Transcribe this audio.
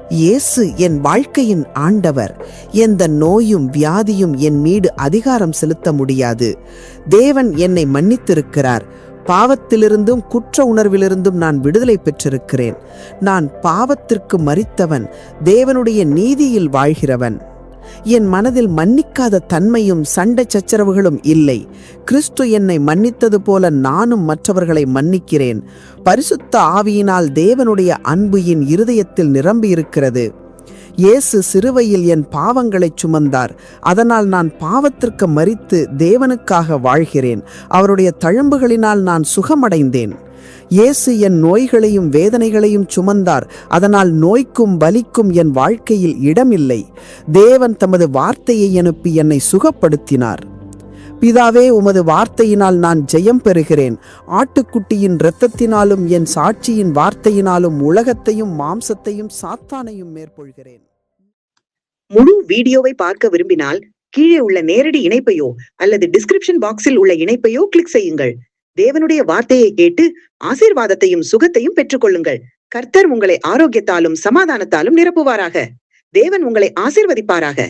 இயேசு என் வாழ்க்கையின் ஆண்டவர். எந்த நோயும் வியாதியும் என் மீது அதிகாரம் செலுத்த முடியாது. தேவன் என்னை மன்னித்திருக்கிறார். பாவத்திலிருந்தும் குற்ற உணர்விலிருந்தும் நான் விடுதலை பெற்றிருக்கிறேன். நான் பாவத்திற்கு மரித்தவன், தேவனுடைய நீதியில் வாழ்கிறவன். என் மனதில் மன்னிக்காத தன்மையும் சண்டை சச்சரவுகளும் இல்லை. கிறிஸ்து என்னை மன்னித்தது போல நானும் மற்றவர்களை மன்னிக்கிறேன். பரிசுத்த ஆவியினால் தேவனுடைய அன்பு என் இருதயத்தில் நிரம்பியிருக்கிறது. இயேசு சிலுவையில் என் பாவங்களைச் சுமந்தார். அதனால் நான் பாவத்திற்கு மரித்து தேவனுக்காக வாழ்கிறேன். அவருடைய தழும்புகளினால் நான் சுகமடைந்தேன். இயேசு என் நோய்களையும் வேதனைகளையும் சுமந்தார். அதனால் நோய்க்கும் வலிக்கும் என் வாழ்க்கையில் இடமில்லை. தேவன் தமது வார்த்தையை அனுப்பி என்னை சுகப்படுத்தினார். பிதாவே, உமது வார்த்தையினால் நான் ஜெயம் பெறுகிறேன். ஆட்டுக்குட்டியின் இரத்தத்தினாலும் என் சாட்சியின் வார்த்தையினாலும் உலகத்தையும் மாம்சத்தையும் சாத்தானையும் மேற்கொள்கிறேன். முழு வீடியோவை பார்க்க விரும்பினால் கீழே உள்ள நேரடி இணைப்பையோ அல்லது டிஸ்கிரிப்ஷன் பாக்ஸில் உள்ள இணைப்பையோ கிளிக் செய்யுங்கள். தேவனுடைய வார்த்தையை கேட்டு ஆசீர்வாதத்தையும் சுகத்தையும் பெற்றுக்கொள்ளுங்கள். கர்த்தர் உங்களை ஆரோக்கியத்தாலும் சமாதானத்தாலும் நிரப்புவாராக. தேவன் உங்களை ஆசீர்வதிப்பாராக.